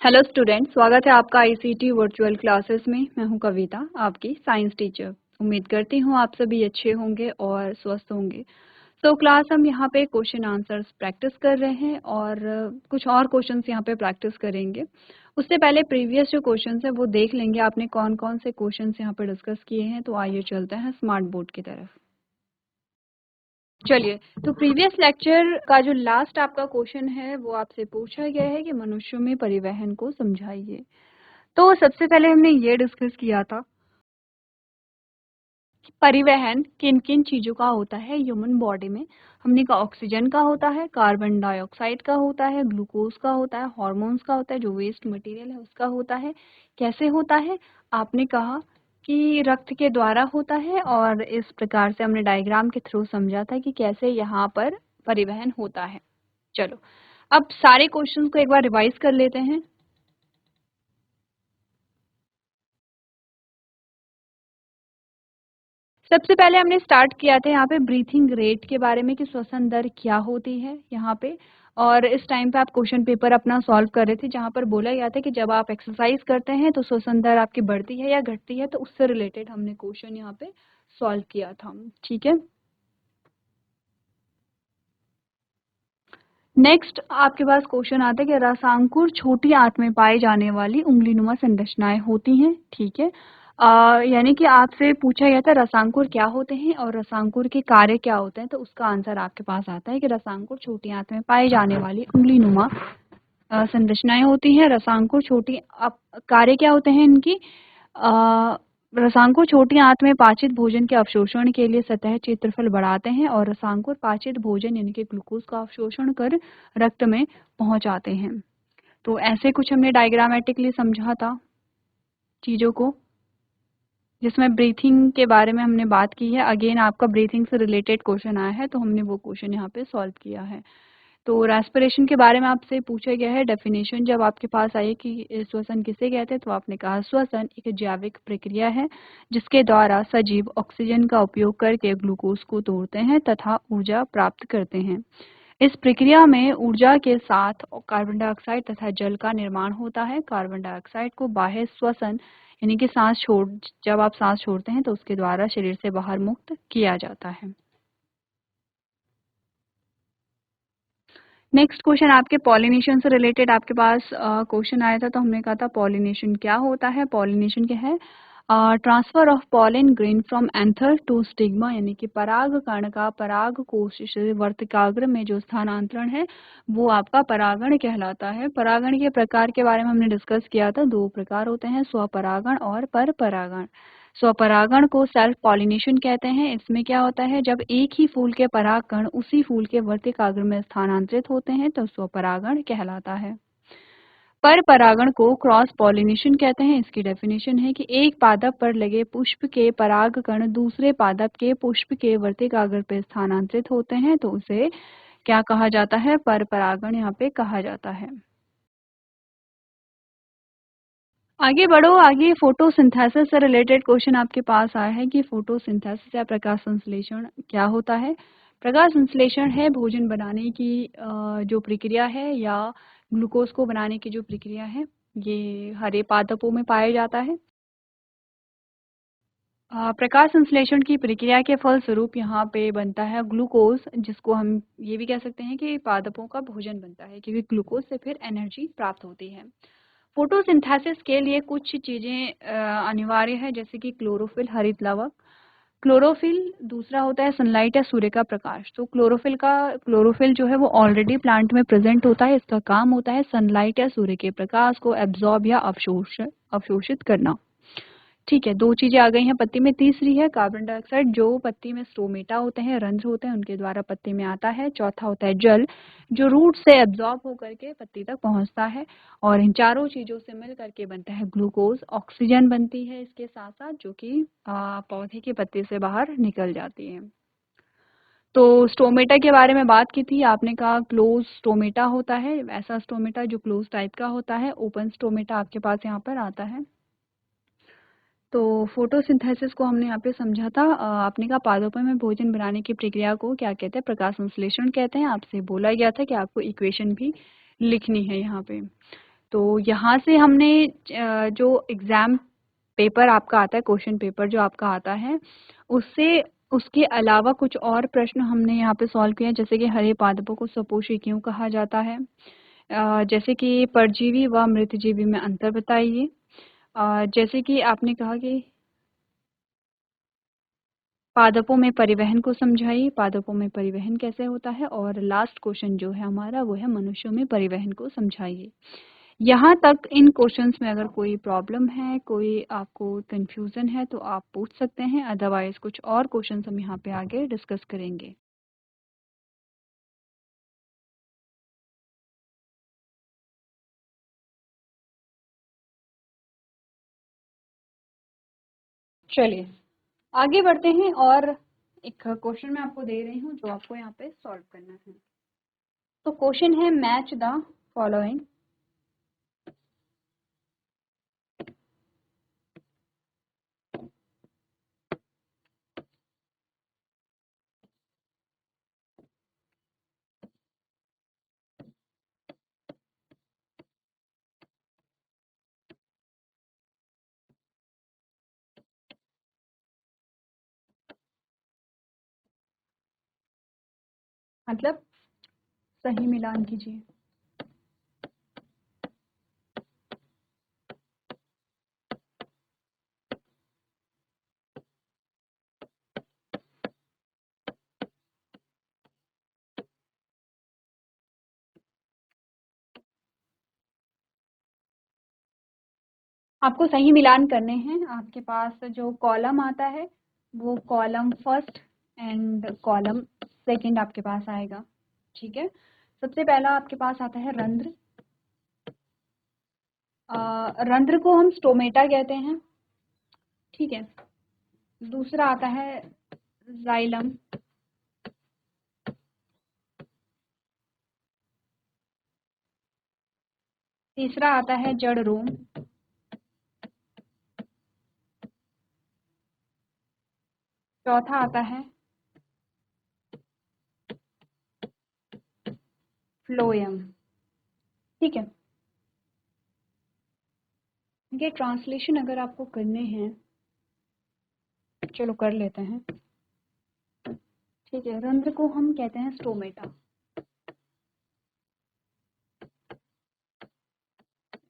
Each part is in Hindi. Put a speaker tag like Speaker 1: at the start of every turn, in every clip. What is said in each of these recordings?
Speaker 1: हेलो स्टूडेंट, स्वागत है आपका आईसीटी वर्चुअल क्लासेस में। मैं हूं कविता, आपकी साइंस टीचर। उम्मीद करती हूं आप सभी अच्छे होंगे और स्वस्थ होंगे। तो क्लास हम यहां पे क्वेश्चन आंसर्स प्रैक्टिस कर रहे हैं और कुछ और क्वेश्चंस यहां पे प्रैक्टिस करेंगे। उससे पहले प्रीवियस जो क्वेश्चंस है वो देख लेंगे आपने कौन कौन से क्वेश्चंस यहां पे डिस्कस किए हैं। तो आइए चलते हैं स्मार्ट बोर्ड की तरफ। चलिए, तो प्रीवियस लेक्चर का जो लास्ट आपका क्वेश्चन है वो आपसे पूछा गया है कि मनुष्यों में परिवहन को समझाइए। तो सबसे पहले हमने ये डिस्कस किया था कि परिवहन किन किन चीज़ों का होता है ह्यूमन बॉडी में। हमने कहा ऑक्सीजन का होता है, कार्बन डाइऑक्साइड का होता है, ग्लूकोज का होता है, हार्मोन्स का होता है, जो वेस्ट मटेरियल है उसका होता है। कैसे होता है? आपने कहा कि रक्त के द्वारा होता है और इस प्रकार से हमने डायग्राम के थ्रू समझा था कि कैसे यहाँ पर परिवहन होता है। चलो, अब सारे क्वेश्चंस को एक बार रिवाइज कर लेते हैं। सबसे पहले हमने स्टार्ट किया था यहाँ पे ब्रीथिंग रेट के बारे में कि श्वसन दर क्या होती है यहाँ पे। और इस टाइम पे आप क्वेश्चन पेपर अपना सॉल्व कर रहे थे जहाँ पर बोला गया था कि जब आप एक्सरसाइज करते हैं तो श्वसन दर आपकी बढ़ती है या घटती है, तो उससे रिलेटेड हमने क्वेश्चन यहाँ पे सॉल्व किया था। ठीक है, नेक्स्ट आपके पास क्वेश्चन आता है कि रसांकुर छोटी आंत में पाई जाने वाली उंगलीनुमा संरचनाएं होती हैं। ठीक है, यानी कि आपसे पूछा गया था रसांकुर क्या होते हैं और रसांकुर के कार्य क्या होते हैं, तो उसका आंसर आपके पास आता है कि रसांकुर छोटी आंत में पाई जाने वाली उंगलीनुमा संरचनाएं होती हैं। रसांकुर छोटी कार्य क्या होते हैं इनकी? रसांकुर छोटी आंत में पाचित भोजन के अवशोषण के लिए सतह क्षेत्रफल बढ़ाते हैं और रसांकुर पाचित भोजन यानी कि ग्लूकोज का अवशोषण कर रक्त में पहुंचाते हैं। तो ऐसे कुछ हमने डायग्रामेटिकली समझा था चीजों को, जिसमें ब्रीथिंग के बारे में हमने बात की है। अगेन आपका ब्रीथिंग से रिलेटेड क्वेश्चन आया है तो हमने वो क्वेश्चन यहाँ पे सॉल्व किया है। तो रेस्पिरेशन के बारे में आपसे पूछा गया है डेफिनेशन, जब आपके पास आई कि श्वसन किसे कहते हैं तो आपने कहा श्वसन एक जैविक प्रक्रिया है जिसके द्वारा सजीव ऑक्सीजन का उपयोग करके ग्लूकोज को तोड़ते हैं तथा ऊर्जा प्राप्त करते हैं। इस प्रक्रिया में ऊर्जा के साथ कार्बन डाइऑक्साइड तथा जल का निर्माण होता है। कार्बन डाइऑक्साइड को बाह्य श्वसन यानी कि जब आप सांस छोड़ते हैं तो उसके द्वारा शरीर से बाहर मुक्त किया जाता है। नेक्स्ट क्वेश्चन आपके पॉलिनेशन से रिलेटेड आपके पास क्वेश्चन आया था, तो हमने कहा था पॉलिनेशन क्या होता है। पॉलिनेशन क्या है? Transfer of pollen grain from anther to stigma, यानी कि पराग कण का पराग कोश से वर्तिकाग्र में जो स्थानांतरण है वो आपका परागण कहलाता है। परागण के प्रकार के बारे में हमने डिस्कस किया था, दो प्रकार होते हैं, स्वपरागण और परपरागण। स्वपरागण को सेल्फ पॉलिनेशन कहते हैं। इसमें क्या होता है, जब एक ही फूल के परागकण उसी फूल के वर्तिकाग्र में स्थानांतरित होते हैं तो स्वपरागण कहलाता है। पर परागण को क्रॉस पॉलिनेशन कहते हैं। इसकी डेफिनेशन है कि एक पादप पर लगे पुष्प के परागकण दूसरे पादप के पुष्प के वर्तिकाग्र पर स्थानांतरित होते हैं तो उसे क्या कहा जाता है? पर परागण यहाँ पे कहा जाता है। आगे बढ़ो, आगे फोटोसिंथेसिस से रिलेटेड क्वेश्चन आपके पास आया है कि फोटोसिंथेसिस या प्रकाश संश्लेषण क्या होता है। प्रकाश संश्लेषण है भोजन बनाने की जो प्रक्रिया है या ग्लूकोज को बनाने की जो प्रक्रिया है, ये हरे पादपों में पाया जाता है। प्रकाश संश्लेषण की प्रक्रिया के फलस्वरूप यहाँ पे बनता है ग्लूकोज, जिसको हम ये भी कह सकते हैं कि पादपों का भोजन बनता है क्योंकि ग्लूकोज से फिर एनर्जी प्राप्त होती है। फोटोसिंथेसिस के लिए कुछ चीजें अनिवार्य है, जैसे कि क्लोरोफिल हरित लवक। क्लोरोफिल दूसरा होता है सनलाइट या सूर्य का प्रकाश। तो क्लोरोफिल जो है वो ऑलरेडी प्लांट में प्रेजेंट होता है। इसका काम होता है सनलाइट या सूर्य के प्रकाश को एब्जॉर्ब या अवशोषित करना। ठीक है, दो चीजें आ गई हैं पत्ती में। तीसरी है कार्बन डाइऑक्साइड, जो पत्ती में स्टोमेटा होते हैं, रंध्र होते हैं, उनके द्वारा पत्ती में आता है। चौथा होता है जल, जो रूट से एब्जॉर्ब होकर के पत्ती तक पहुंचता है। और इन चारों चीजों से मिल करके बनता है ग्लूकोज। ऑक्सीजन बनती है इसके साथ साथ, जो कि पौधे की पत्ती से बाहर निकल जाती है। तो स्टोमेटा के बारे में बात की थी, आपने कहा क्लोज स्टोमेटा होता है, ऐसा स्टोमेटा जो क्लोज टाइप का होता है। ओपन स्टोमेटा आपके पास यहाँ पर आता है। तो फोटोसिंथेसिस को हमने यहाँ पे समझा था। आपने कहा पादपों में भोजन बनाने की प्रक्रिया को क्या कहते हैं? प्रकाश संश्लेषण कहते हैं। आपसे बोला गया था कि आपको इक्वेशन भी लिखनी है यहाँ पे। तो यहाँ से हमने जो एग्ज़ाम पेपर आपका आता है, क्वेश्चन पेपर जो आपका आता है, उससे उसके अलावा कुछ और प्रश्न हमने यहाँ पे सॉल्व किए हैं, जैसे कि हरे पादपों को सपोषी क्यों कहा जाता है? जैसे कि परजीवी व मृतजीवी में अंतर बताइए। जैसे कि आपने कहा कि पादपों में परिवहन को समझाइए, पादपों में परिवहन कैसे होता है, और लास्ट क्वेश्चन जो है हमारा वो है मनुष्यों में परिवहन को समझाइए। यहाँ तक इन क्वेश्चंस में अगर कोई प्रॉब्लम है, कोई आपको कन्फ्यूज़न है तो आप पूछ सकते हैं, अदरवाइज़ कुछ और क्वेश्चंस हम यहाँ पे आगे डिस्कस करेंगे। चलिए आगे बढ़ते हैं और एक क्वेश्चन मैं आपको दे रही हूँ जो आपको यहाँ पे सॉल्व करना है। तो क्वेश्चन है मैच द फॉलोइंग। मतलब सही मिलान कीजिए। आपको सही मिलान करने हैं। आपके पास जो कॉलम आता है वो column first and column second आपके पास आएगा। ठीक है, सबसे पहला आपके पास आता है रंध्र। रंध्र को हम स्टोमेटा कहते हैं। ठीक है, दूसरा आता है जाइलम। तीसरा आता है जड़ रोम। चौथा आता है फ्लोएम। ठीक है, इनके ट्रांसलेशन अगर आपको करने हैं, चलो कर लेते हैं। ठीक है, रंध्र को हम कहते हैं स्टोमेटा,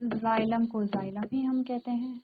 Speaker 1: जाइलम को जाइलम ही हम कहते हैं,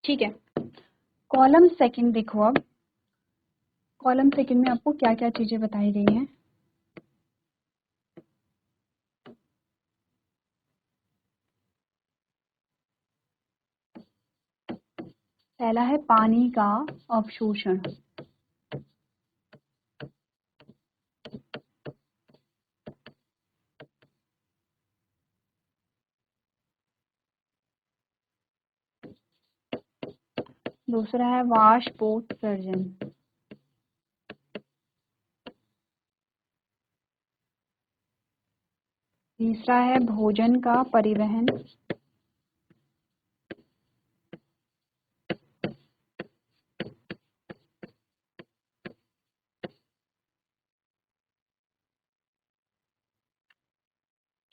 Speaker 1: ठीक है। कॉलम सेकंड देखो, अब कॉलम सेकंड में आपको क्या क्या चीजें बताई गई हैं। पहला है पानी का अवशोषण। दूसरा है वाष्पोत्सर्जन। तीसरा है भोजन का परिवहन।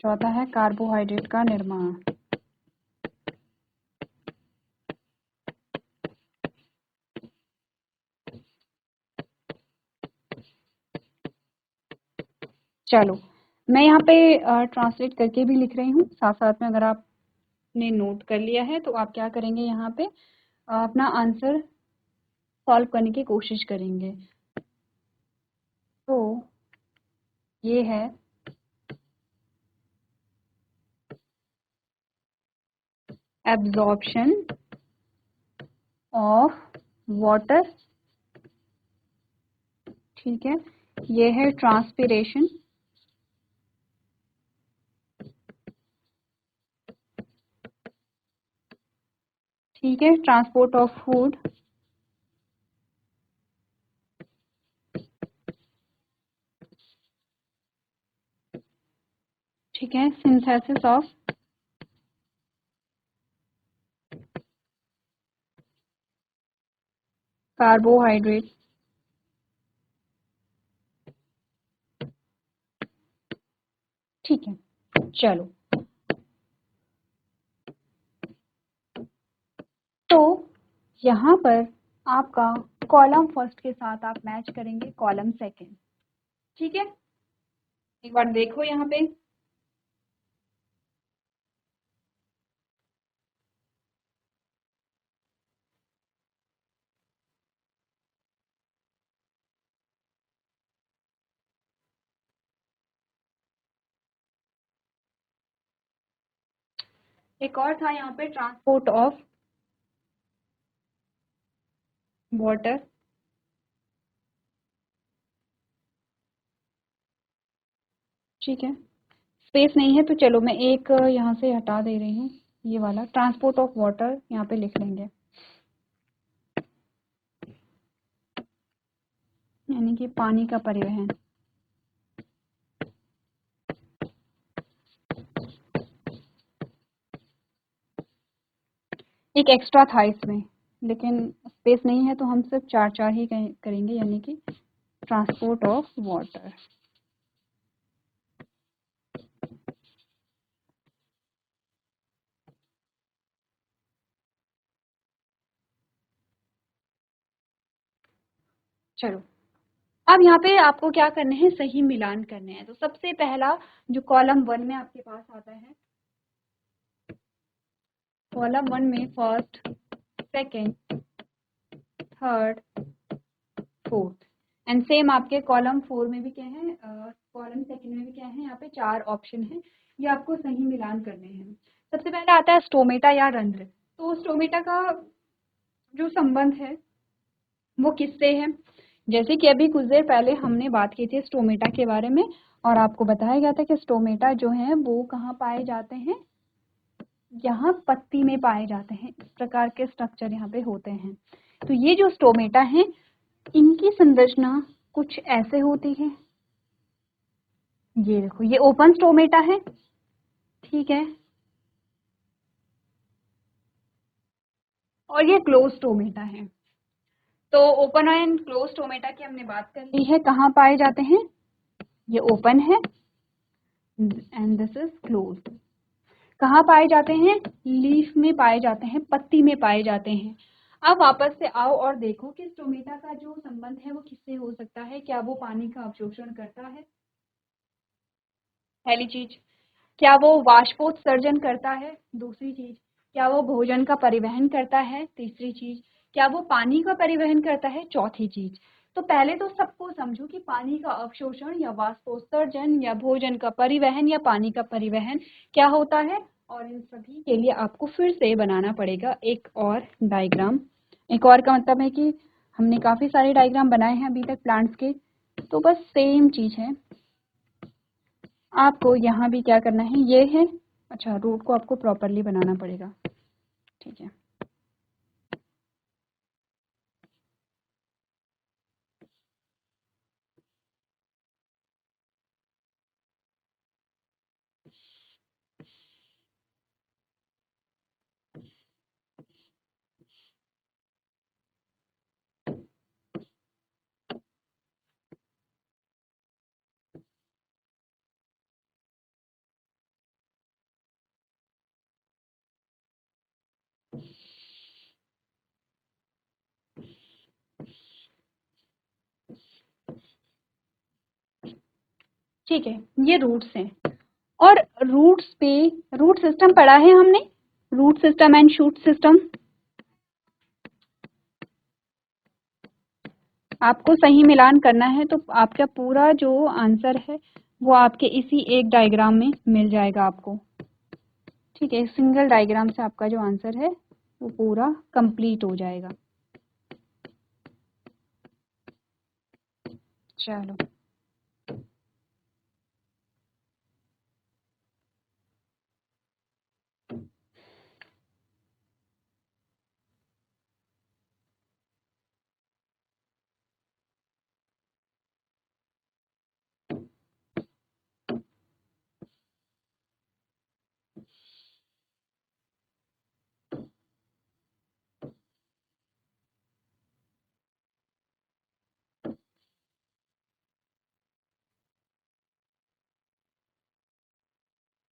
Speaker 1: चौथा है कार्बोहाइड्रेट का निर्माण। चलो मैं यहाँ पे ट्रांसलेट करके भी लिख रही हूँ, साथ साथ में अगर आपने नोट कर लिया है तो आप क्या करेंगे, यहाँ पे अपना आंसर सॉल्व करने की कोशिश करेंगे। तो ये है एब्जॉर्प्शन ऑफ वाटर, ठीक है। ये है ट्रांसपिरेशन, ठीक है। ट्रांसपोर्ट ऑफ फूड, ठीक है। सिंथेसिस ऑफ कार्बोहाइड्रेट, ठीक है। चलो, तो यहाँ पर आपका कॉलम फर्स्ट के साथ आप मैच करेंगे कॉलम सेकंड, ठीक है। एक बार देखो यहाँ पे, एक और था यहाँ पे ट्रांसपोर्ट ऑफ वाटर, ठीक है। स्पेस नहीं है तो चलो मैं एक यहाँ से हटा दे रही हूँ, ये वाला ट्रांसपोर्ट ऑफ वाटर यहाँ पे लिख लेंगे, यानी कि पानी का परिवहन। एक एक्स्ट्रा था इसमें, लेकिन स्पेस नहीं है तो हम सिर्फ चार चार ही करेंगे, यानी कि ट्रांसपोर्ट ऑफ वाटर। चलो, अब यहाँ पे आपको क्या करने हैं, सही मिलान करने हैं। तो सबसे पहला जो कॉलम वन में आपके पास आता है, कॉलम वन में first, second, third, fourth, and same आपके कॉलम फोर में भी क्या है, कॉलम सेकंड में भी क्या है, यहाँ पे चार ऑप्शन है, ये आपको सही मिलान करने हैं। सबसे पहले आता है स्टोमेटा या रंध्र। तो स्टोमेटा का जो संबंध है वो किससे है, जैसे कि अभी कुछ देर पहले हमने बात की थी स्टोमेटा के बारे में, और आपको बताया गया था कि स्टोमेटा जो है वो कहाँ पाए जाते हैं, यहाँ पत्ती में पाए जाते हैं। इस प्रकार के स्ट्रक्चर यहाँ पे होते हैं। तो ये जो स्टोमेटा है, इनकी संरचना कुछ ऐसे होती है, ये देखो, ये ओपन स्टोमेटा है, ठीक है, और ये क्लोज स्टोमेटा है। तो ओपन एंड क्लोज स्टोमेटा की हमने बात कर ली है, कहाँ पाए जाते हैं, ये ओपन है एंड दिस इज क्लोज। कहाँ पाए जाते हैं, लीफ में पाए जाते हैं, पत्ती में पाए जाते हैं। अब वापस से आओ और देखो कि स्टोमेटा का जो संबंध है वो किससे हो सकता है, क्या वो पानी का अवशोषण करता है, पहली चीज। क्या वो वाष्पोत्सर्जन करता है, दूसरी चीज। क्या वो भोजन का परिवहन करता है, तीसरी चीज। क्या वो पानी का परिवहन करता है, चौथी चीज। तो पहले तो सबको समझो कि पानी का अवशोषण या वाष्पोत्सर्जन या भोजन का परिवहन या पानी का परिवहन क्या होता है, और इन सभी के लिए आपको फिर से बनाना पड़ेगा एक और डायग्राम। एक और का मतलब है कि हमने काफी सारे डायग्राम बनाए हैं अभी तक प्लांट्स के, तो बस सेम चीज है। आपको यहाँ भी क्या करना है, ये है, अच्छा, रूट को आपको प्रॉपरली बनाना पड़ेगा, ठीक है। ठीक है, ये रूट्स हैं, और रूट्स पे रूट सिस्टम पढ़ा है हमने, root system and shoot system. आपको सही मिलान करना है, तो आपका पूरा जो आंसर है वो आपके इसी एक डायग्राम में मिल जाएगा आपको। ठीक है, सिंगल डायग्राम से आपका जो आंसर है वो पूरा कंप्लीट हो जाएगा। चलो,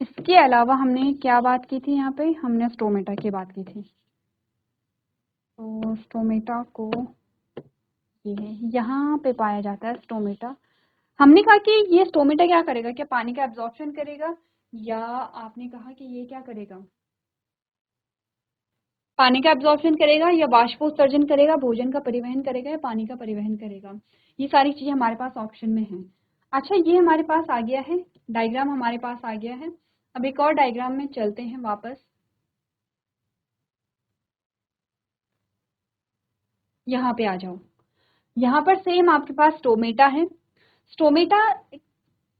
Speaker 1: इसके अलावा हमने क्या बात की थी यहाँ पे? हमने स्टोमेटा की बात की थी। तो स्टोमेटा को, ये है, यहाँ पे पाया जाता है स्टोमेटा। हमने कहा कि ये स्टोमेटा क्या करेगा? क्या पानी का एब्जॉर्प्शन करेगा, या आपने कहा कि ये क्या करेगा? पानी का एब्जॉर्प्शन करेगा या बाष्पोत्सर्जन करेगा, भोजन का परिवहन करेगा या पानी का परिवहन करेगा? ये सारी चीजें हमारे पास ऑप्शन में हैं। अच्छा, ये हमारे पास आ गया है, डायग्राम हमारे पास आ गया है। अब एक और डायग्राम में चलते हैं वापस। यहाँ पे आ जाओ। यहाँ पर सेम आपके पास स्टोमेटा है। स्टोमेटा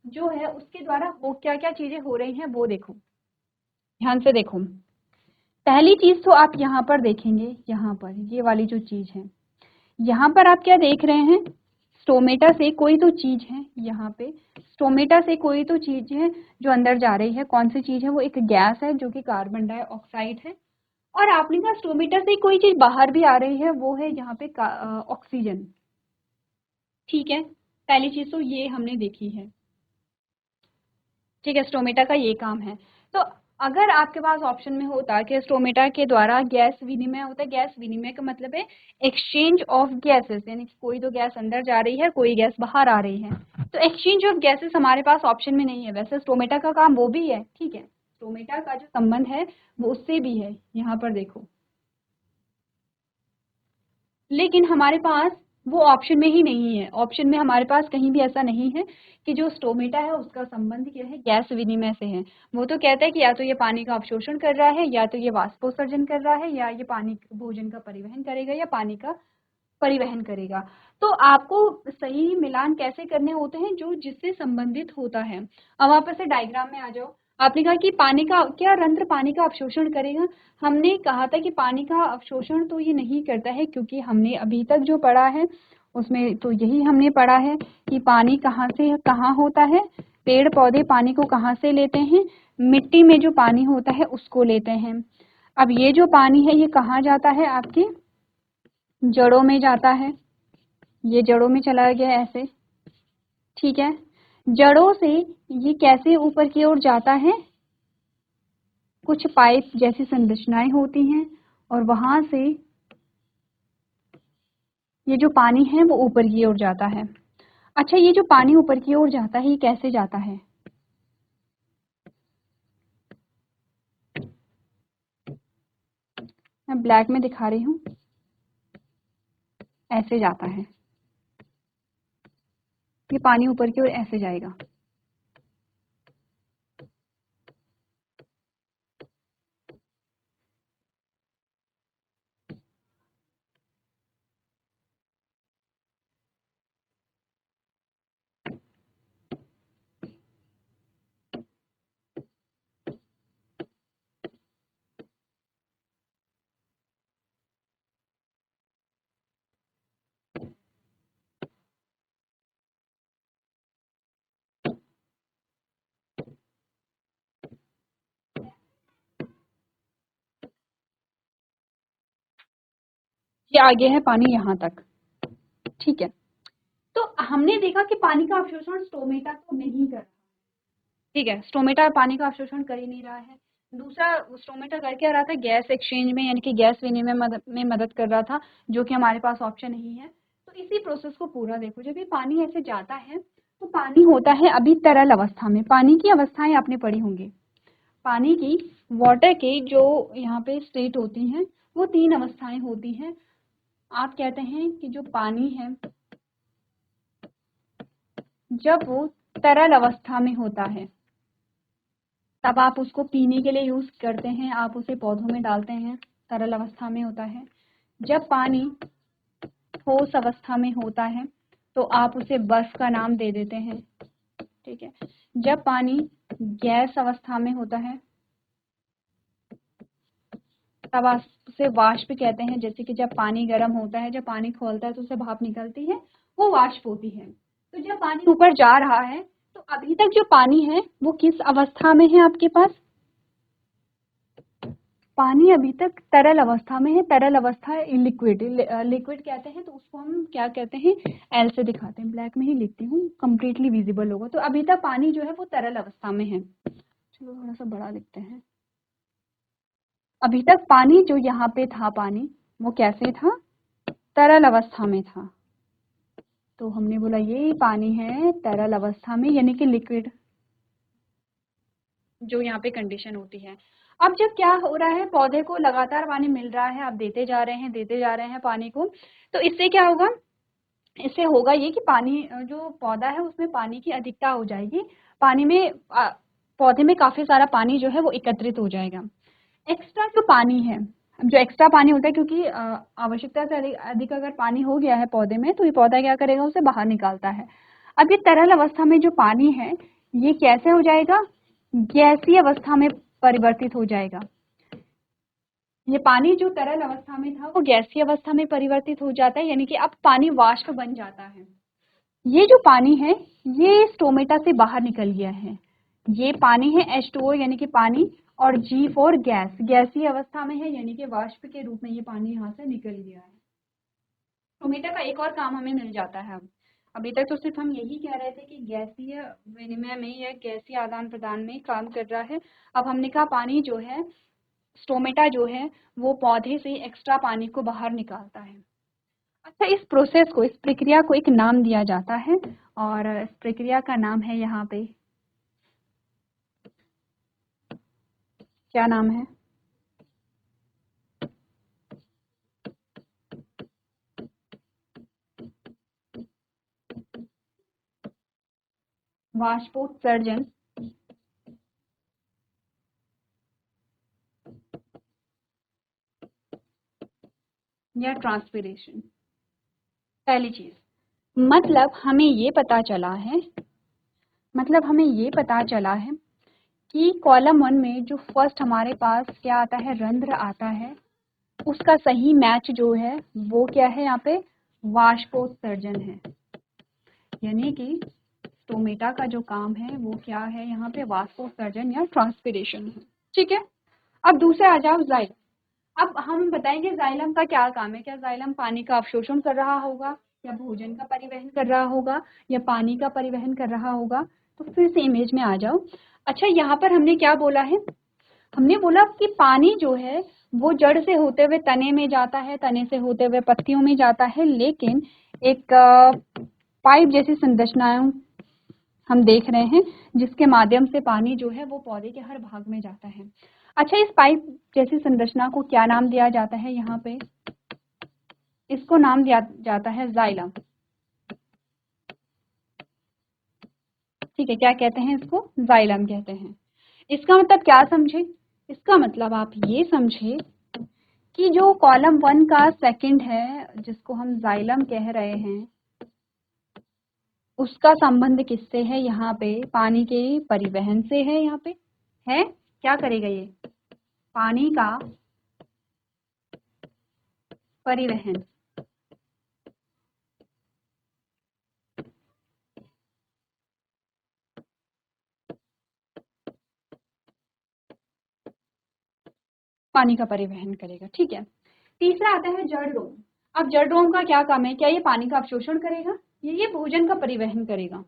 Speaker 1: जो है उसके द्वारा वो क्या क्या चीजें हो रही हैं वो देखो, ध्यान से देखो। पहली चीज तो आप यहाँ पर देखेंगे, यहाँ पर ये वाली जो चीज है, यहाँ पर आप क्या देख रहे हैं? स्टोमेटा से कोई तो चीज है, यहाँ पे स्टोमेटा से कोई तो चीज है जो अंदर जा रही है। कौन सी चीज है? वो एक गैस है जो कि कार्बन डाइऑक्साइड है। और आपने कहा स्टोमेटा से कोई चीज बाहर भी आ रही है, वो है यहाँ पे ऑक्सीजन। ठीक है, पहली चीज तो ये हमने देखी है। ठीक है, स्टोमेटा का ये काम है। तो अगर आपके पास ऑप्शन में होता कि स्टोमेटा के द्वारा गैस विनिमय होता है, गैस विनिमय का मतलब है एक्सचेंज ऑफ गैसेस, यानी कि कोई तो गैस अंदर जा रही है, कोई गैस बाहर आ रही है। तो एक्सचेंज ऑफ गैसेस हमारे पास ऑप्शन में नहीं है। वैसे स्टोमेटा का काम वो भी है, ठीक है, स्टोमेटा का जो संबंध है वो उससे भी है, यहाँ पर देखो। लेकिन हमारे पास वो ऑप्शन में ही नहीं है। ऑप्शन में हमारे पास कहीं भी ऐसा नहीं है कि जो स्टोमेटा है उसका संबंध क्या है, गैस विनिमय से है। वो तो कहता है कि या तो ये पानी का अवशोषण कर रहा है, या तो ये वाष्पोत्सर्जन कर रहा है, या ये पानी भोजन का परिवहन करेगा, या पानी का परिवहन करेगा। तो आपको सही मिलान कैसे करने होते हैं? जो जिससे संबंधित होता है। अब वापस से डायग्राम में आ जाओ। आपने कहा कि पानी का क्या रंध्र पानी का अवशोषण करेगा? हमने कहा था कि पानी का अवशोषण तो ये नहीं करता है, क्योंकि हमने अभी तक जो पढ़ा है उसमें तो यही हमने पढ़ा है कि पानी कहाँ से कहाँ होता है। पेड़ पौधे पानी को कहाँ से लेते हैं? मिट्टी में जो पानी होता है उसको लेते हैं। अब ये जो पानी है ये कहाँ जाता है? आपके जड़ों में जाता है। ये जड़ों में चला गया ऐसे, ठीक है। जड़ों से ये कैसे ऊपर की ओर जाता है? कुछ पाइप जैसी संरचनाएं होती हैं, और वहां से ये जो पानी है वो ऊपर की ओर जाता है। अच्छा, ये जो पानी ऊपर की ओर जाता है ये कैसे जाता है? मैं ब्लैक में दिखा रही हूँ, ऐसे जाता है। ये पानी ऊपर की ओर ऐसे जाएगा। ये आगे है पानी यहाँ तक, ठीक है। तो हमने देखा कि पानी का अवशोषण स्टोमेटा तो नहीं कर रहा, ठीक है, स्टोमेटा पानी का अवशोषण कर ही नहीं रहा है। दूसरा, स्टोमेटा कर क्या रहा था? गैस एक्सचेंज में, यानी कि गैस विनिमय में मदद कर रहा था, जो कि हमारे पास ऑप्शन नहीं है। तो इसी प्रोसेस को पूरा देखो। जब ये पानी ऐसे जाता है तो पानी होता है अभी तरल अवस्था में। पानी की अवस्थाएं आपने पढ़ी होंगी। पानी की, वाटर के जो यहाँ पे स्टेट होती हैं वो 3 अवस्थाएं होती हैं। आप कहते हैं कि जो पानी है जब वो तरल अवस्था में होता है तब आप उसको पीने के लिए यूज करते हैं, आप उसे पौधों में डालते हैं, तरल अवस्था में होता है। जब पानी ठोस अवस्था में होता है तो आप उसे बर्फ का नाम दे देते हैं, ठीक है। जब पानी गैस अवस्था में होता है तब आप उसे वाष्प कहते हैं। जैसे कि जब पानी गर्म होता है, जब पानी खौलता है तो उससे भाप निकलती है, वो वाष्प होती है। तो जब पानी ऊपर जा रहा है तो अभी तक जो पानी है वो किस अवस्था में है आपके पास? पानी अभी तक तरल अवस्था में है। तरल अवस्था लिक्विड, लिक्विड कहते हैं, तो उसको हम क्या कहते हैं? एल से दिखाते हैं, ब्लैक में ही लिखती हूँ, कंप्लीटली विजिबल होगा। तो अभी तक पानी जो है वो तरल अवस्था में है। चलो थोड़ा सा बड़ा लिखते हैं। अभी तक पानी जो यहाँ पे था, पानी वो कैसे था? तरल अवस्था में था। तो हमने बोला ये पानी है तरल अवस्था में, यानी कि लिक्विड, जो यहाँ पे कंडीशन होती है। अब जब क्या हो रहा है, पौधे को लगातार पानी मिल रहा है, आप देते जा रहे हैं, देते जा रहे हैं पानी को, तो इससे क्या होगा? इससे होगा ये कि पानी जो पौधा है उसमें पानी की अधिकता हो जाएगी। पानी में पौधे में काफी सारा पानी जो है वो एकत्रित हो जाएगा। एक्स्ट्रा जो पानी है, जो एक्स्ट्रा पानी होता है, क्योंकि आवश्यकता से अधिक अधिक अगर पानी हो गया है पौधे में तो ये पौधा क्या करेगा? उसे बाहर निकालता है। अब ये तरल अवस्था में जो पानी है ये कैसे हो जाएगा? गैसीय अवस्था में परिवर्तित हो जाएगा। ये पानी जो तरल अवस्था में था वो गैसीय अवस्था में परिवर्तित हो जाता है, यानी कि अब पानी वाष्प बन जाता है। ये जो पानी है ये स्टोमेटा से बाहर निकल गया है। ये पानी है H2O, यानी कि पानी, और G फॉर गैस, गैसीय अवस्था में है, यानी कि वाष्प के रूप में ये पानी यहाँ से निकल गया है। स्टोमेटा का एक और काम हमें मिल जाता है। अब अभी तक तो सिर्फ हम यही कह रहे थे कि गैसीय विनिमय में या गैसीय आदान प्रदान में काम कर रहा है। अब हमने कहा पानी जो है, स्टोमेटा जो है वो पौधे से एक्स्ट्रा पानी को बाहर निकालता है। अच्छा, इस प्रोसेस को, इस प्रक्रिया को एक नाम दिया जाता है, और इस प्रक्रिया का नाम है यहाँ पे, क्या नाम है? वाष्पोत्सर्जन या ट्रांसपिरेशन। पहली चीज, मतलब हमें ये पता चला है, कि कॉलम 1 में जो फर्स्ट हमारे पास क्या आता है, रंध्र आता है, उसका सही मैच जो है वो क्या है? यहाँ पे वाष्पोत्सर्जन है, यानी कि स्टोमेटा का जो काम है वो क्या है? यहाँ पे वाष्पोत्सर्जन या ट्रांसपिरेशन है, ठीक है। अब दूसरा आ जाओ, जाइलम। अब हम बताएंगे जाइलम का क्या काम है। क्या जाइलम पानी का अवशोषण कर रहा होगा, या भोजन का परिवहन कर रहा होगा, या पानी का परिवहन कर रहा होगा? तो फिर से इमेज में आ जाओ। अच्छा, यहाँ पर हमने क्या बोला है? हमने बोला कि पानी जो है वो जड़ से होते हुए तने में जाता है, तने से होते हुए पत्तियों में जाता है, लेकिन एक पाइप जैसी संरचनाएं हम देख रहे हैं जिसके माध्यम से पानी जो है वो पौधे के हर भाग में जाता है। अच्छा, इस पाइप जैसी संरचना को क्या नाम दिया जाता है? यहाँ पे इसको नाम दिया जाता है जाइलम, ठीक है। क्या कहते हैं इसको? जाइलम कहते हैं। इसका मतलब क्या समझे? इसका मतलब आप ये समझे कि जो कॉलम 1 का सेकंड है, जिसको हम जाइलम कह रहे हैं, उसका संबंध किससे है? यहाँ पे पानी के परिवहन से है। यहाँ पे है, क्या करेगा ये? पानी का परिवहन। पानी का परिवहन करेगा, ठीक है। तीसरा आता है जड़ रोम। अब जड़ रोम का क्या काम है? क्या ये पानी का अवशोषण करेगा? ये भोजन का परिवहन करेगा?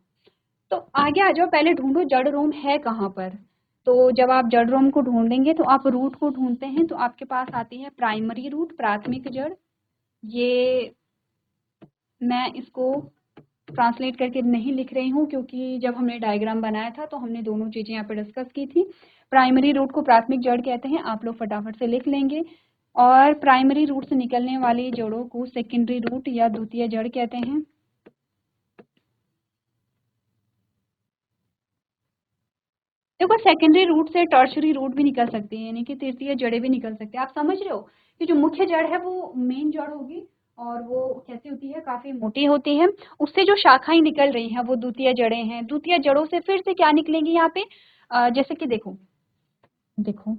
Speaker 1: तो आगे आ जाओ, पहले ढूंढो जड़ रोम है कहाँ पर। तो जब आप जड़ रोम को ढूंढेंगे तो आप रूट को ढूंढते हैं, तो आपके पास आती है प्राइमरी रूट, प्राथमिक जड़। ये मैं इसको ट्रांसलेट करके नहीं लिख रही हूँ, क्योंकि जब हमने डायग्राम बनाया था तो हमने दोनों चीजें यहाँ पे डिस्कस की थी। प्राइमरी रूट को प्राथमिक जड़ कहते हैं, आप लोग फटाफट से लिख लेंगे। और प्राइमरी रूट से निकलने वाली जड़ों को सेकेंडरी रूट या द्वितीय जड़ कहते हैं। देखो सेकेंडरी रूट से टर्शरी रूट भी निकल सकती है, यानी कि तृतीय जड़ें भी निकल सकती है। आप समझ रहे हो कि जो मुख्य जड़ है वो मेन जड़ होगी और वो कैसी होती है, काफी मोटी होती है। उससे जो शाखाएं निकल रही हैं वो द्वितीय जड़ें हैं। द्वितीय जड़ों से फिर से क्या निकलेंगी यहाँ पे, जैसे कि देखो देखो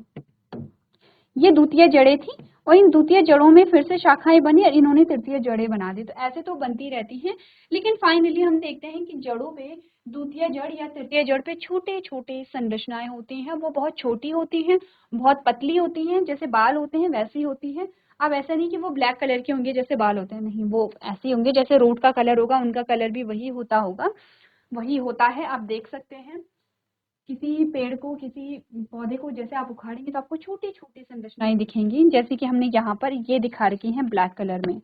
Speaker 1: ये द्वितीय जड़ें थी और इन द्वितीय जड़ों में फिर से शाखाएं बनी और इन्होंने तृतीय जड़ें बना दी। तो ऐसे तो बनती रहती हैं, लेकिन फाइनली हम देखते हैं कि जड़ों पे, द्वितीय जड़ या तृतीय जड़ पे छोटे छोटे संरचनाएं होती हैं। वो बहुत छोटी होती हैं, बहुत पतली होती हैं, जैसे बाल होते हैं वैसी होती हैं। अब ऐसा नहीं कि वो ब्लैक कलर के होंगे जैसे बाल होते हैं, नहीं, वो ऐसे होंगे जैसे रूट का कलर होगा, उनका कलर भी वही होता होगा, वही होता है। आप देख सकते हैं किसी पेड़ को, किसी पौधे को जैसे आप उखाड़ेंगे तो आपको छोटी छोटी संरचनाएं दिखेंगी, जैसे कि हमने यहाँ पर ये दिखा रखी हैं ब्लैक कलर में।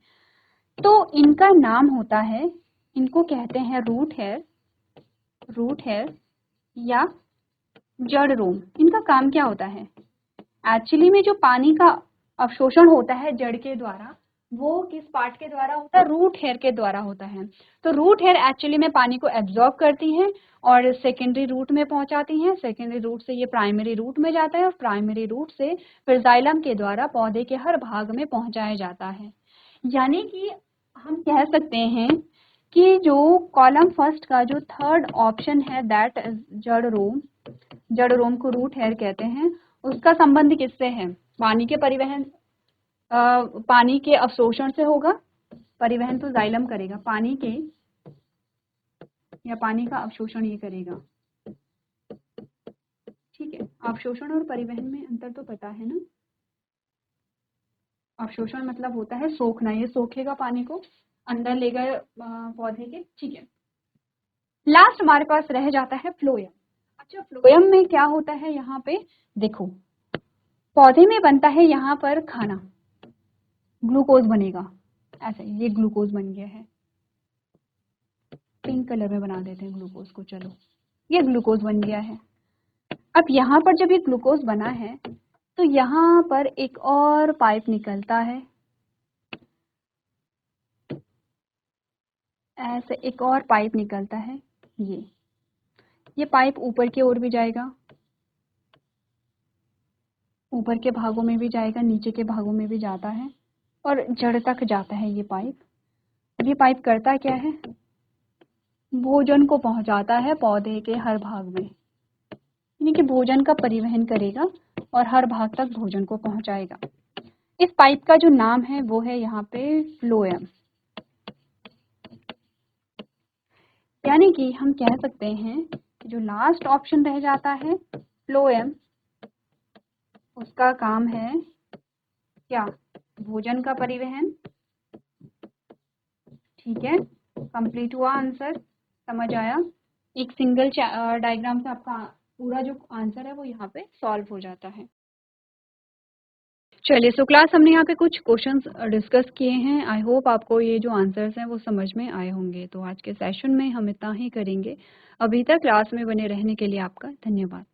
Speaker 1: तो इनका नाम होता है, इनको कहते हैं रूट हेयर या जड़ रोम। इनका काम क्या होता है, एक्चुअली में जो पानी का अवशोषण होता है जड़ के द्वारा, वो किस पार्ट के द्वारा होता है, रूट हेयर के द्वारा होता है। तो रूट हेयर एक्चुअली में पानी को एब्जॉर्ब करती हैं और सेकेंडरी रूट में पहुंचाती हैं। सेकेंडरी रूट से ये प्राइमरी रूट में जाता है और प्राइमरी रूट से फिर जाइलम के द्वारा पौधे के हर भाग में पहुंचाया जाता है। यानी कि हम कह सकते हैं कि जो कॉलम फर्स्ट का जो थर्ड ऑप्शन है, दैट जड़ रोम को रूट हेयर कहते हैं, उसका संबंध किससे है, पानी के परिवहन, पानी के अवशोषण से होगा। परिवहन तो जाइलम करेगा, पानी के या पानी का अवशोषण ये करेगा, ठीक है। अवशोषण और परिवहन में अंतर तो पता है ना। अवशोषण मतलब होता है सोखना, ये सोखेगा पानी को, अंदर लेगा पौधे के, ठीक है। लास्ट हमारे पास रह जाता है फ्लोएम। अच्छा, फ्लोएम में क्या होता है, यहाँ पे देखो पौधे में बनता है यहाँ पर खाना, ग्लूकोज बनेगा, ऐसे ये ग्लूकोज बन गया है, पिंक कलर में बना देते हैं ग्लूकोज को, चलो ये ग्लूकोज बन गया है। अब यहाँ पर जब ये ग्लूकोज बना है तो यहाँ पर एक और पाइप निकलता है, ऐसे एक और पाइप निकलता है, ये पाइप ऊपर की ओर भी जाएगा, ऊपर के भागों में भी जाएगा, नीचे के भागों में भी जाता है और जड़ तक जाता है ये पाइप। ये पाइप करता क्या है, भोजन को पहुंचाता है पौधे के हर भाग में, यानी कि भोजन का परिवहन करेगा और हर भाग तक भोजन को पहुंचाएगा। इस पाइप का जो नाम है वो है यहाँ पे फ्लोएम। यानी कि हम कह सकते हैं कि जो लास्ट ऑप्शन रह जाता है फ्लोएम, उसका काम है क्या, भोजन का परिवहन, ठीक है। कंप्लीट हुआ आंसर, समझ आया। एक सिंगल डायग्राम से आपका पूरा जो आंसर है वो यहाँ पे सॉल्व हो जाता है। चलिए, सो क्लास हमने यहाँ पे कुछ क्वेश्चंस डिस्कस किए हैं। आई होप आपको ये जो आंसर्स हैं वो समझ में आए होंगे। तो आज के सेशन में हम इतना ही करेंगे। अभी तक क्लास में बने रहने के लिए आपका धन्यवाद।